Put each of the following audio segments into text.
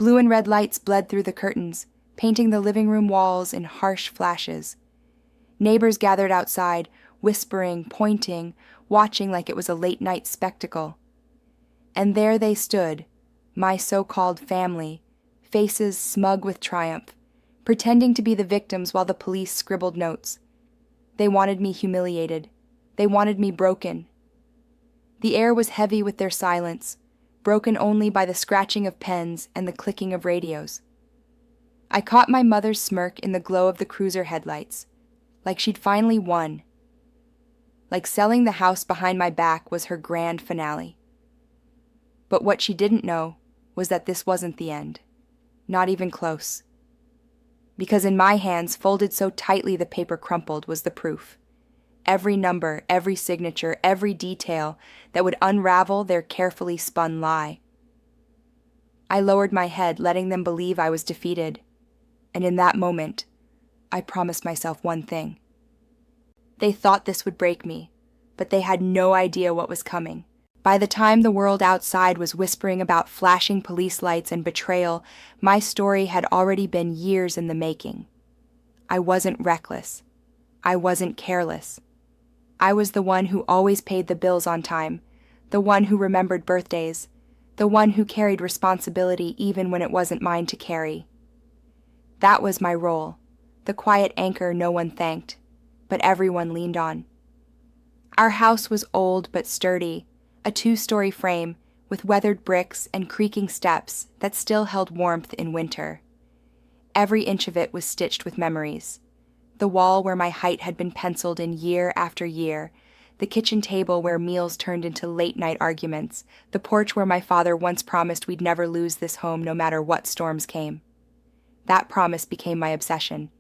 Blue and red lights bled through the curtains, painting the living room walls in harsh flashes. Neighbors gathered outside, whispering, pointing, watching like it was a late-night spectacle. And there they stood, my so-called family, faces smug with triumph, pretending to be the victims while the police scribbled notes. They wanted me humiliated. They wanted me broken. The air was heavy with their silence, broken only by the scratching of pens and the clicking of radios. I caught my mother's smirk in the glow of the cruiser headlights, like she'd finally won. Like selling the house behind my back was her grand finale. But what she didn't know was that this wasn't the end. Not even close. Because in my hands, folded so tightly the paper crumpled, was the proof. Every number, every signature, every detail that would unravel their carefully spun lie. I lowered my head, letting them believe I was defeated. And in that moment, I promised myself one thing. They thought this would break me, but they had no idea what was coming. By the time the world outside was whispering about flashing police lights and betrayal, my story had already been years in the making. I wasn't reckless. I wasn't careless. I was the one who always paid the bills on time, the one who remembered birthdays, the one who carried responsibility even when it wasn't mine to carry. That was my role, the quiet anchor no one thanked, but everyone leaned on. Our house was old but sturdy, a 2-story frame with weathered bricks and creaking steps that still held warmth in winter. Every inch of it was stitched with memories. The wall where my height had been penciled in year after year, the kitchen table where meals turned into late-night arguments, the porch where my father once promised we'd never lose this home no matter what storms came. That promise became my obsession.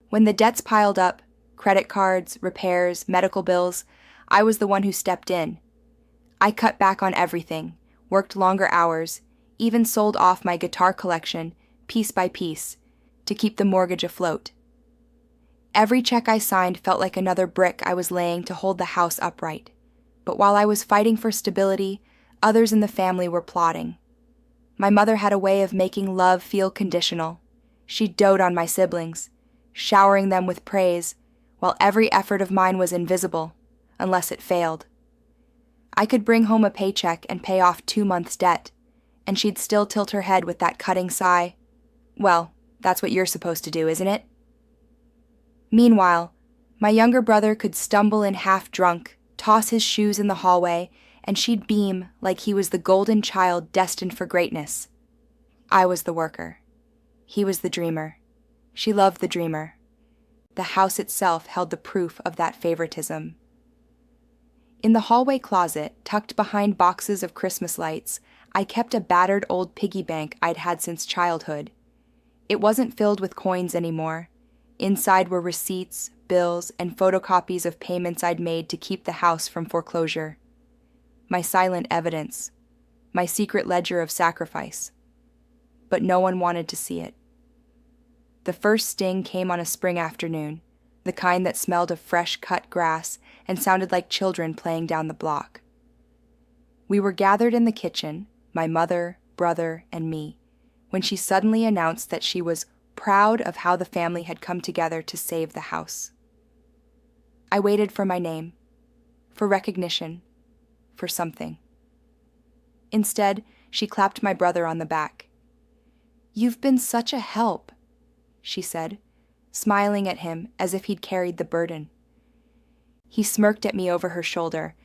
When the debts piled up, credit cards, repairs, medical bills, I was the one who stepped in. I cut back on everything, worked longer hours, even sold off my guitar collection, piece by piece, to keep the mortgage afloat. Every check I signed felt like another brick I was laying to hold the house upright. But while I was fighting for stability, others in the family were plotting. My mother had a way of making love feel conditional. She doted on my siblings, showering them with praise, while every effort of mine was invisible, unless it failed. I could bring home a paycheck and pay off 2 months' debt, and she'd still tilt her head with that cutting sigh. Well, that's what you're supposed to do, isn't it? Meanwhile, my younger brother could stumble in half drunk, toss his shoes in the hallway, and she'd beam like he was the golden child destined for greatness. I was the worker. He was the dreamer. She loved the dreamer. The house itself held the proof of that favoritism. In the hallway closet, tucked behind boxes of Christmas lights, I kept a battered old piggy bank I'd had since childhood. It wasn't filled with coins anymore. Inside were receipts, bills, and photocopies of payments I'd made to keep the house from foreclosure. My silent evidence, my secret ledger of sacrifice. But no one wanted to see it. The first sting came on a spring afternoon, the kind that smelled of fresh cut grass and sounded like children playing down the block. We were gathered in the kitchen, my mother, brother, and me, when she suddenly announced that she was proud of how the family had come together to save the house. I waited for my name, for recognition, for something. Instead, she clapped my brother on the back. "You've been such a help," she said, smiling at him as if he'd carried the burden. He smirked at me over her shoulder,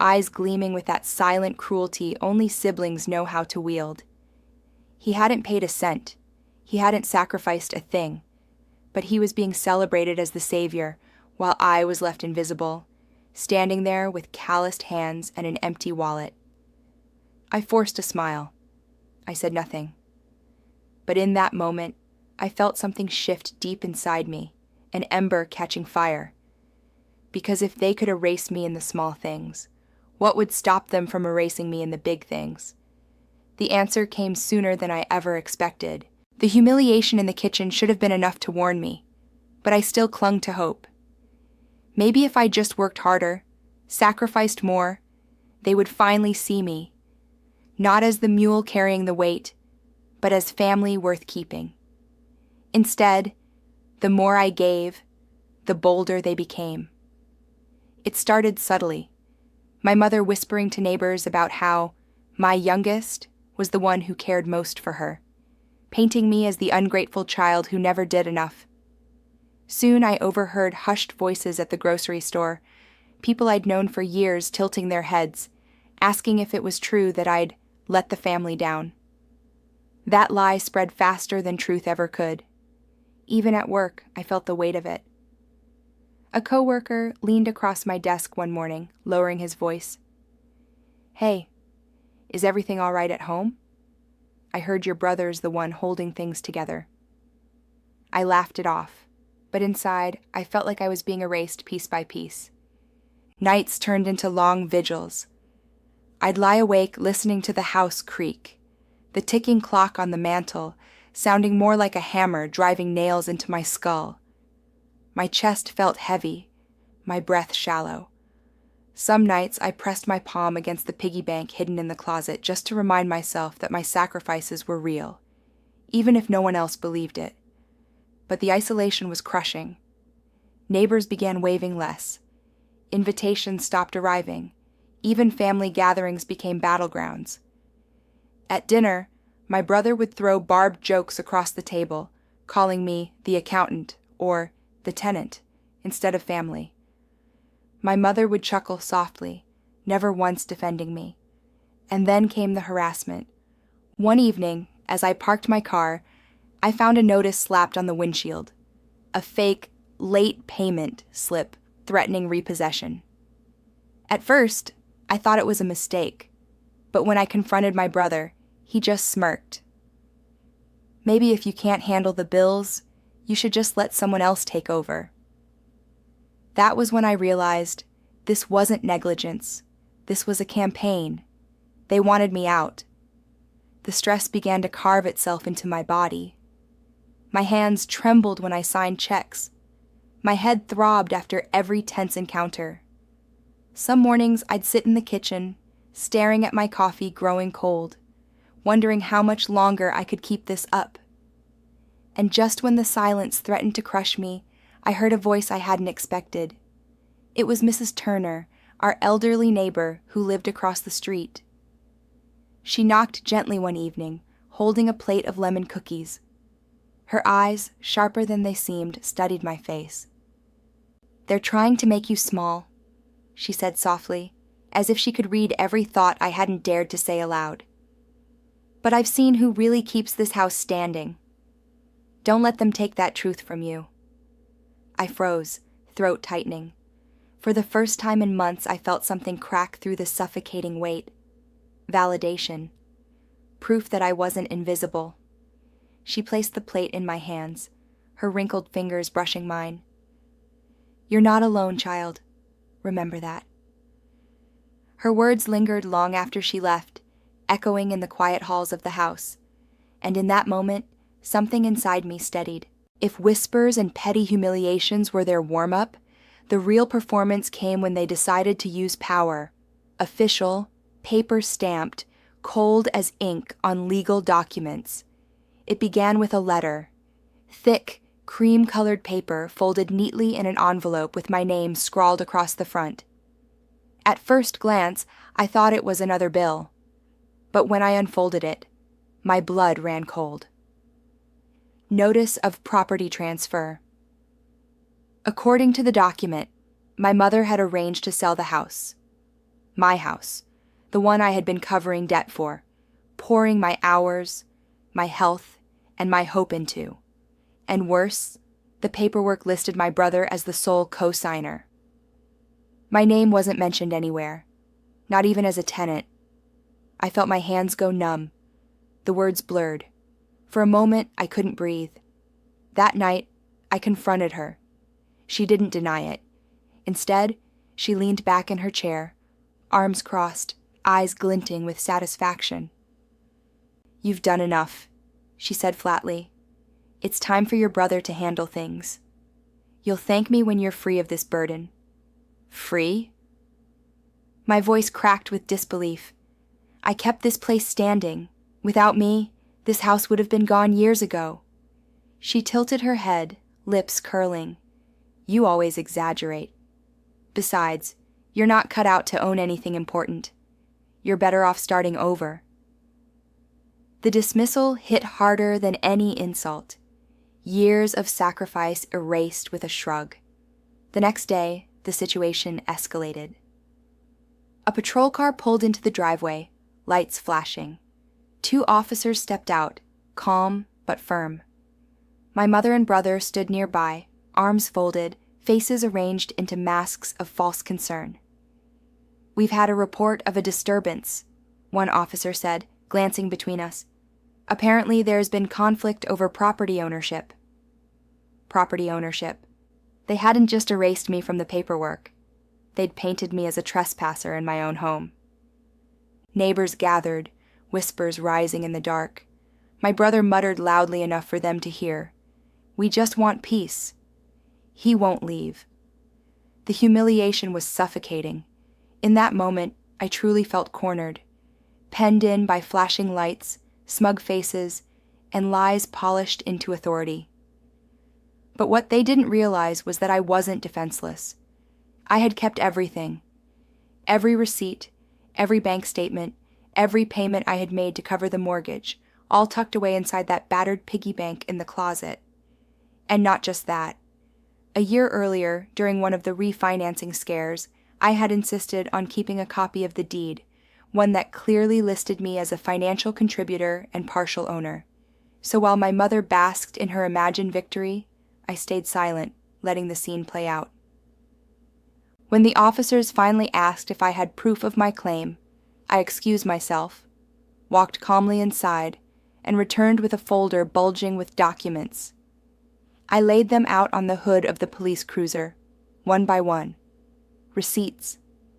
eyes gleaming with that silent cruelty only siblings know how to wield. He hadn't paid a cent. He hadn't sacrificed a thing. But he was being celebrated as the savior, while I was left invisible, standing there with calloused hands and an empty wallet. I forced a smile. I said nothing. But in that moment, I felt something shift deep inside me, an ember catching fire. Because if they could erase me in the small things, what would stop them from erasing me in the big things? The answer came sooner than I ever expected. The humiliation in the kitchen should have been enough to warn me, but I still clung to hope. Maybe if I just worked harder, sacrificed more, they would finally see me, not as the mule carrying the weight, but as family worth keeping. Instead, the more I gave, the bolder they became. It started subtly, my mother whispering to neighbors about how my youngest was the one who cared most for her, painting me as the ungrateful child who never did enough. Soon I overheard hushed voices at the grocery store, people I'd known for years tilting their heads, asking if it was true that I'd let the family down. That lie spread faster than truth ever could. Even at work, I felt the weight of it. A coworker leaned across my desk one morning, lowering his voice. "Hey, is everything all right at home? I heard your brother's the one holding things together." I laughed it off, but inside, I felt like I was being erased piece by piece. Nights turned into long vigils. I'd lie awake listening to the house creak, the ticking clock on the mantel sounding more like a hammer driving nails into my skull. My chest felt heavy, my breath shallow. Some nights I pressed my palm against the piggy bank hidden in the closet just to remind myself that my sacrifices were real, even if no one else believed it. But the isolation was crushing. Neighbors began waving less. Invitations stopped arriving. Even family gatherings became battlegrounds. At dinner, my brother would throw barbed jokes across the table, calling me the accountant or the tenant instead of family. My mother would chuckle softly, never once defending me. And then came the harassment. One evening, as I parked my car, I found a notice slapped on the windshield, a fake, late payment slip threatening repossession. At first, I thought it was a mistake, but when I confronted my brother, he just smirked. "Maybe if you can't handle the bills, you should just let someone else take over." That was when I realized this wasn't negligence. This was a campaign. They wanted me out. The stress began to carve itself into my body. My hands trembled when I signed checks. My head throbbed after every tense encounter. Some mornings I'd sit in the kitchen, staring at my coffee growing cold, wondering how much longer I could keep this up. And just when the silence threatened to crush me, I heard a voice I hadn't expected. It was Mrs. Turner, our elderly neighbor who lived across the street. She knocked gently one evening, holding a plate of lemon cookies. Her eyes, sharper than they seemed, studied my face. "They're trying to make you small," she said softly, as if she could read every thought I hadn't dared to say aloud. "But I've seen who really keeps this house standing. Don't let them take that truth from you." I froze, throat tightening. For the first time in months, I felt something crack through the suffocating weight. Validation. Proof that I wasn't invisible. She placed the plate in my hands, her wrinkled fingers brushing mine. "You're not alone, child. Remember that." Her words lingered long after she left, echoing in the quiet halls of the house. And in that moment, something inside me steadied. If whispers and petty humiliations were their warm-up, the real performance came when they decided to use power. Official, paper-stamped, cold as ink on legal documents. It began with a letter. Thick, cream-colored paper folded neatly in an envelope with my name scrawled across the front. At first glance, I thought it was another bill. But when I unfolded it, my blood ran cold. Notice of property transfer. According to the document, my mother had arranged to sell the house. My house, the one I had been covering debt for, pouring my hours, my health, and my hope into. And worse, the paperwork listed my brother as the sole co-signer. My name wasn't mentioned anywhere, not even as a tenant. I felt my hands go numb, the words blurred. For a moment, I couldn't breathe. That night, I confronted her. She didn't deny it. Instead, she leaned back in her chair, arms crossed, eyes glinting with satisfaction. "You've done enough," she said flatly. "It's time for your brother to handle things. You'll thank me when you're free of this burden." "Free?" My voice cracked with disbelief. I kept this place standing. Without me, This house would have been gone years ago." She tilted her head, lips curling. "You always exaggerate. Besides, you're not cut out to own anything important. You're better off starting over." The dismissal hit harder than any insult. Years of sacrifice erased with a shrug. The next day, the situation escalated. A patrol car pulled into the driveway, lights flashing. 2 officers stepped out, calm but firm. My mother and brother stood nearby, arms folded, faces arranged into masks of false concern. "We've had a report of a disturbance," one officer said, glancing between us. "Apparently there's been conflict over property ownership." Property ownership. They hadn't just erased me from the paperwork. They'd painted me as a trespasser in my own home. Neighbors gathered, whispers rising in the dark. My brother muttered loudly enough for them to hear. "We just want peace." He won't leave. The humiliation was suffocating. In that moment, I truly felt cornered, penned in by flashing lights, smug faces, and lies polished into authority. But what they didn't realize was that I wasn't defenseless. I had kept everything. Every receipt, every bank statement, every payment I had made to cover the mortgage, all tucked away inside that battered piggy bank in the closet. And not just that. A year earlier, during one of the refinancing scares, I had insisted on keeping a copy of the deed, one that clearly listed me as a financial contributor and partial owner. So while my mother basked in her imagined victory, I stayed silent, letting the scene play out. When the officers finally asked if I had proof of my claim, I excused myself, walked calmly inside, and returned with a folder bulging with documents. I laid them out on the hood of the police cruiser, one by one. Receipts,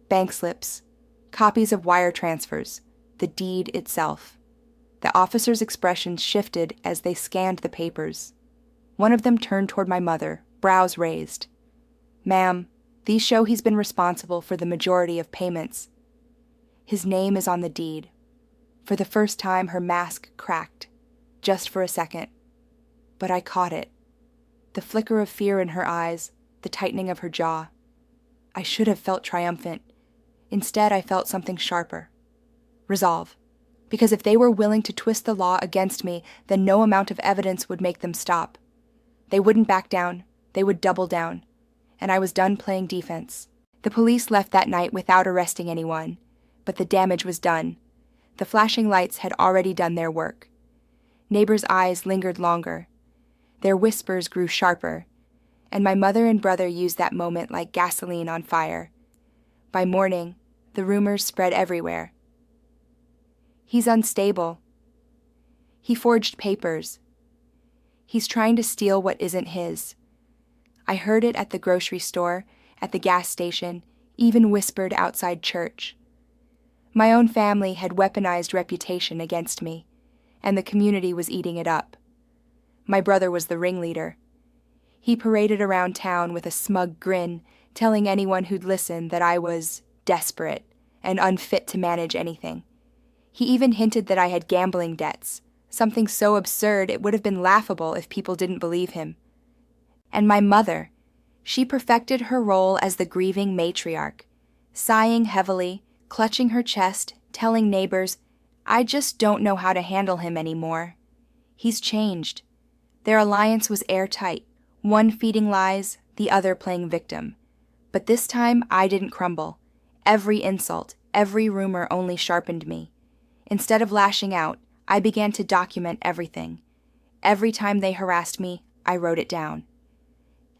bank slips, copies of wire transfers, the deed itself. The officers' expressions shifted as they scanned the papers. One of them turned toward my mother, brows raised. "Ma'am, these show he's been responsible for the majority of payments. His name is on the deed." For the first time, her mask cracked, just for a second. But I caught it. The flicker of fear in her eyes, the tightening of her jaw. I should have felt triumphant. Instead, I felt something sharper. Resolve. Because if they were willing to twist the law against me, then no amount of evidence would make them stop. They wouldn't back down. They would double down. And I was done playing defense. The police left that night without arresting anyone, but the damage was done. The flashing lights had already done their work. Neighbors' eyes lingered longer. Their whispers grew sharper, and my mother and brother used that moment like gasoline on fire. By morning, the rumors spread everywhere. "He's unstable. He forged papers. He's trying to steal what isn't his." I heard it at the grocery store, at the gas station, even whispered outside church. My own family had weaponized reputation against me, and the community was eating it up. My brother was the ringleader. He paraded around town with a smug grin, telling anyone who'd listen that I was desperate and unfit to manage anything. He even hinted that I had gambling debts, something so absurd it would have been laughable if people didn't believe him. And my mother, she perfected her role as the grieving matriarch, sighing heavily, clutching her chest, telling neighbors, "I just don't know how to handle him anymore. He's changed." Their alliance was airtight, one feeding lies, the other playing victim. But this time I didn't crumble. Every insult, every rumor only sharpened me. Instead of lashing out, I began to document everything. Every time they harassed me, I wrote it down.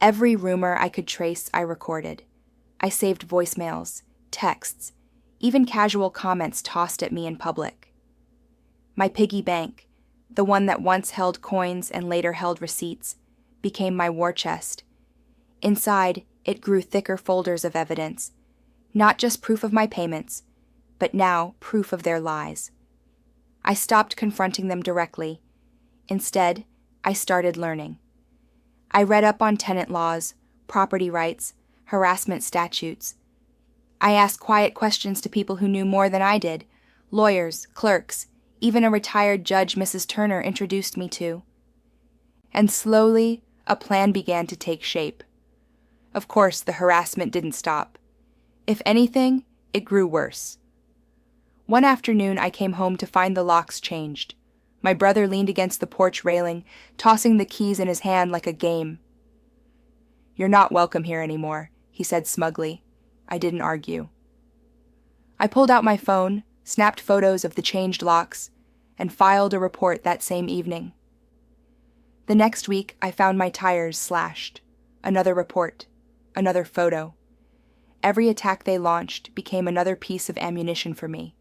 Every rumor I could trace, I recorded. I saved voicemails, texts, even casual comments tossed at me in public. My piggy bank, the one that once held coins and later held receipts, became my war chest. Inside, it grew thicker folders of evidence, not just proof of my payments, but now proof of their lies. I stopped confronting them directly. Instead, I started learning. I read up on tenant laws, property rights, harassment statutes. I asked quiet questions to people who knew more than I did, lawyers, clerks, even a retired judge Mrs. Turner introduced me to. And slowly, a plan began to take shape. Of course, the harassment didn't stop. If anything, it grew worse. One afternoon, I came home to find the locks changed. My brother leaned against the porch railing, tossing the keys in his hand like a game. "You're not welcome here anymore," he said smugly. I didn't argue. I pulled out my phone, snapped photos of the changed locks, and filed a report that same evening. The next week, I found my tires slashed. Another report. Another photo. Every attack they launched became another piece of ammunition for me.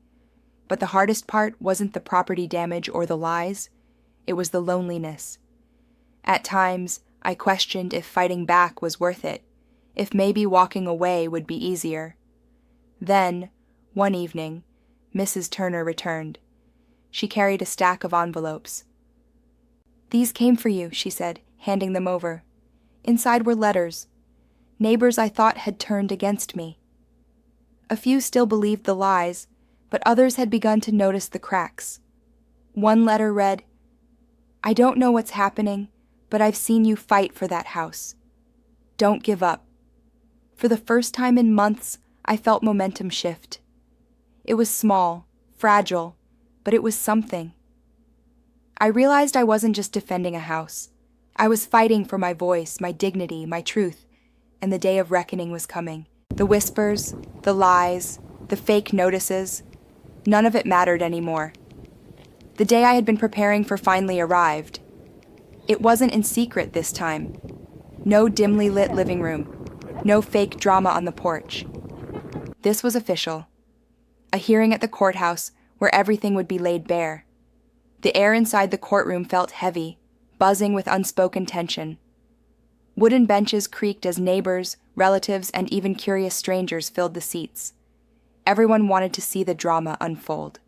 But the hardest part wasn't the property damage or the lies, it was the loneliness. At times, I questioned if fighting back was worth it, if maybe walking away would be easier. Then, one evening, Mrs. Turner returned. She carried a stack of envelopes. "These came for you," she said, handing them over. Inside were letters. Neighbors I thought had turned against me. A few still believed the lies, but others had begun to notice the cracks. One letter read, "I don't know what's happening, but I've seen you fight for that house. Don't give up." For the first time in months, I felt momentum shift. It was small, fragile, but it was something. I realized I wasn't just defending a house. I was fighting for my voice, my dignity, my truth, and the day of reckoning was coming. The whispers, the lies, the fake notices, none of it mattered anymore. The day I had been preparing for finally arrived. It wasn't in secret this time. No dimly lit living room, no fake drama on the porch. This was official. A hearing at the courthouse where everything would be laid bare. The air inside the courtroom felt heavy, buzzing with unspoken tension. Wooden benches creaked as neighbors, relatives, and even curious strangers filled the seats. Everyone wanted to see the drama unfold.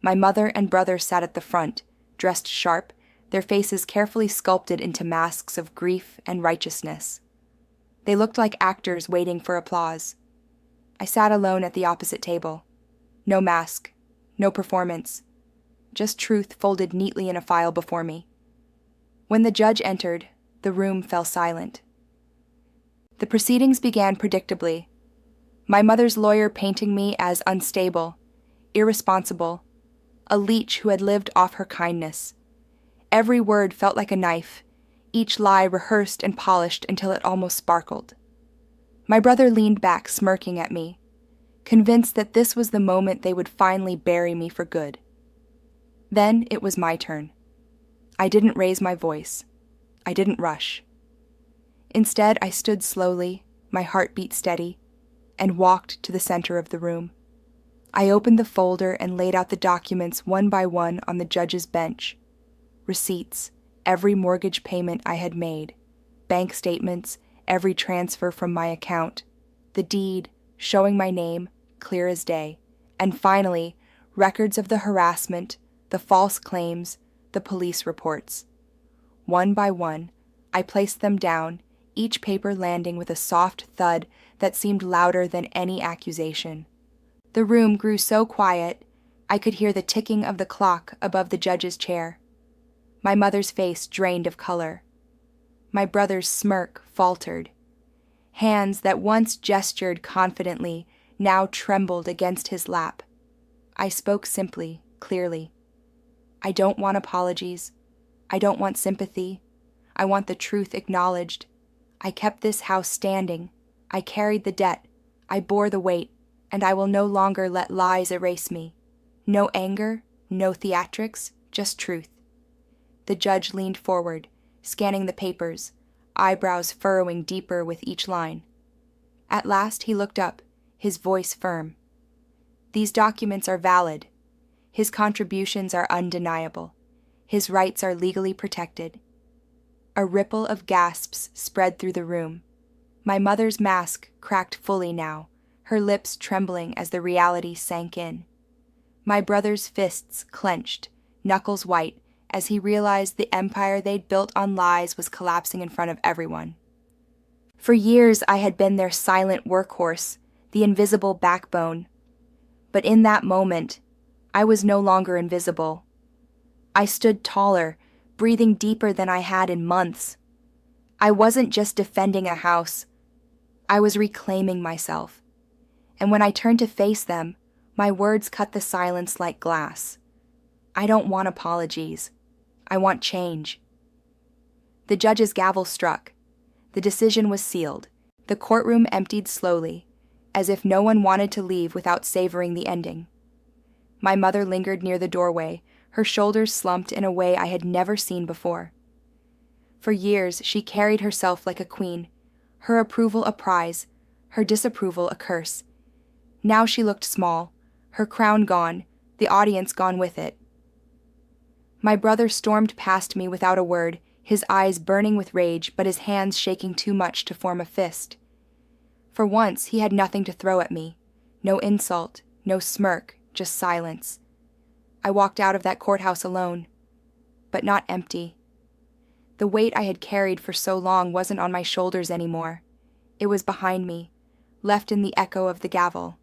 My mother and brother sat at the front, dressed sharp, their faces carefully sculpted into masks of grief and righteousness. They looked like actors waiting for applause. I sat alone at the opposite table. No mask, no performance, just truth folded neatly in a file before me. When the judge entered, the room fell silent. The proceedings began predictably. My mother's lawyer painting me as unstable, irresponsible, a leech who had lived off her kindness. Every word felt like a knife, each lie rehearsed and polished until it almost sparkled. My brother leaned back, smirking at me, convinced that this was the moment they would finally bury me for good. Then it was my turn. I didn't raise my voice. I didn't rush. Instead, I stood slowly, my heartbeat steady, and walked to the center of the room. I opened the folder and laid out the documents one by one on the judge's bench. Receipts, every mortgage payment I had made, bank statements, every transfer from my account, the deed, showing my name, clear as day, and finally, records of the harassment, the false claims, the police reports. One by one, I placed them down, each paper landing with a soft thud that seemed louder than any accusation. The room grew so quiet, I could hear the ticking of the clock above the judge's chair. My mother's face drained of color. My brother's smirk faltered. Hands that once gestured confidently now trembled against his lap. I spoke simply, clearly. I don't want apologies. I don't want sympathy. I want the truth acknowledged. I kept this house standing. I carried the debt. I bore the weight, and I will no longer let lies erase me. No anger, no theatrics, just truth. The judge leaned forward, scanning the papers, eyebrows furrowing deeper with each line. At last he looked up, his voice firm. These documents are valid. His contributions are undeniable. His rights are legally protected. A ripple of gasps spread through the room. My mother's mask cracked fully now, her lips trembling as the reality sank in. My brother's fists clenched, knuckles white, as he realized the empire they'd built on lies was collapsing in front of everyone. For years I had been their silent workhorse, the invisible backbone. But in that moment, I was no longer invisible. I stood taller, breathing deeper than I had in months. I wasn't just defending a house. I was reclaiming myself. And when I turned to face them, my words cut the silence like glass. I don't want apologies. I want change. The judge's gavel struck. The decision was sealed. The courtroom emptied slowly, as if no one wanted to leave without savoring the ending. My mother lingered near the doorway, her shoulders slumped in a way I had never seen before. For years, she carried herself like a queen, her approval a prize, her disapproval a curse. Now she looked small, her crown gone, the audience gone with it. My brother stormed past me without a word, his eyes burning with rage, but his hands shaking too much to form a fist. For once, he had nothing to throw at me. No insult, no smirk, just silence. I walked out of that courthouse alone, but not empty. The weight I had carried for so long wasn't on my shoulders anymore. It was behind me, left in the echo of the gavel.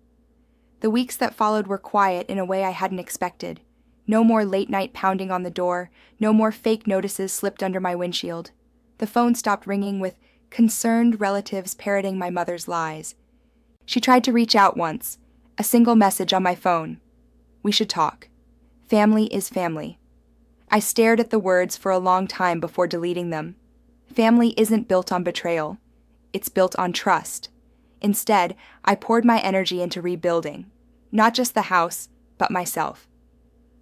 The weeks that followed were quiet in a way I hadn't expected. No more late-night pounding on the door, no more fake notices slipped under my windshield. The phone stopped ringing with concerned relatives parroting my mother's lies. She tried to reach out once, a single message on my phone. We should talk. Family is family. I stared at the words for a long time before deleting them. Family isn't built on betrayal. It's built on trust. Instead, I poured my energy into rebuilding. Not just the house, but myself.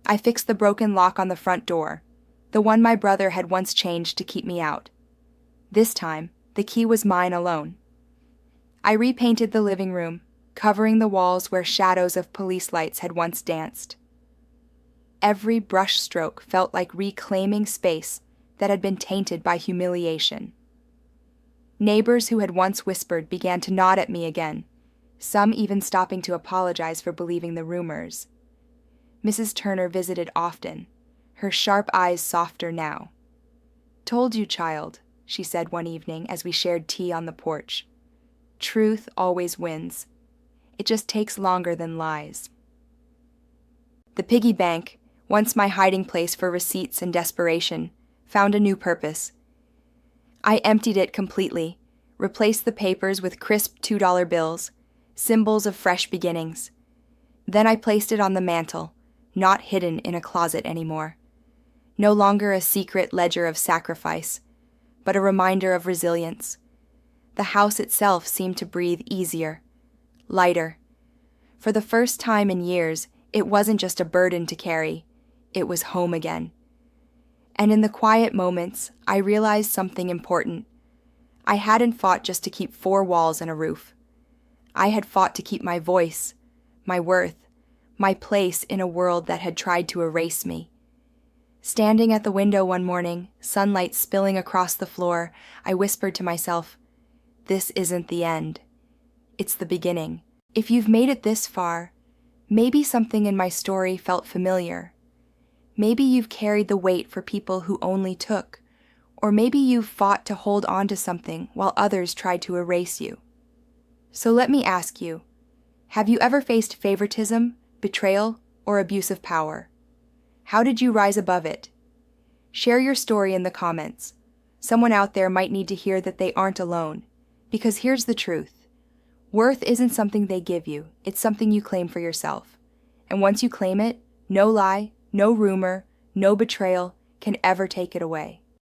I fixed the broken lock on the front door, the one my brother had once changed to keep me out. This time, the key was mine alone. I repainted the living room, covering the walls where shadows of police lights had once danced. Every brush stroke felt like reclaiming space that had been tainted by humiliation. Neighbors who had once whispered began to nod at me again, some even stopping to apologize for believing the rumors. Mrs. Turner visited often, her sharp eyes softer now. "Told you, child," she said one evening as we shared tea on the porch. "Truth always wins. It just takes longer than lies." The piggy bank, once my hiding place for receipts and desperation, found a new purpose. I emptied it completely, replaced the papers with crisp $2 bills, symbols of fresh beginnings. Then I placed it on the mantel, not hidden in a closet anymore. No longer a secret ledger of sacrifice, but a reminder of resilience. The house itself seemed to breathe easier, lighter. For the first time in years, it wasn't just a burden to carry, it was home again. And in the quiet moments, I realized something important. I hadn't fought just to keep four walls and a roof. I had fought to keep my voice, my worth, my place in a world that had tried to erase me. Standing at the window one morning, sunlight spilling across the floor, I whispered to myself, "This isn't the end. It's the beginning." If you've made it this far, maybe something in my story felt familiar. Maybe you've carried the weight for people who only took, or maybe you've fought to hold on to something while others tried to erase you. So let me ask you, have you ever faced favoritism, betrayal, or abuse of power? How did you rise above it? Share your story in the comments. Someone out there might need to hear that they aren't alone. Because here's the truth. Worth isn't something they give you, it's something you claim for yourself. And once you claim it, no lie, no rumor, no betrayal can ever take it away.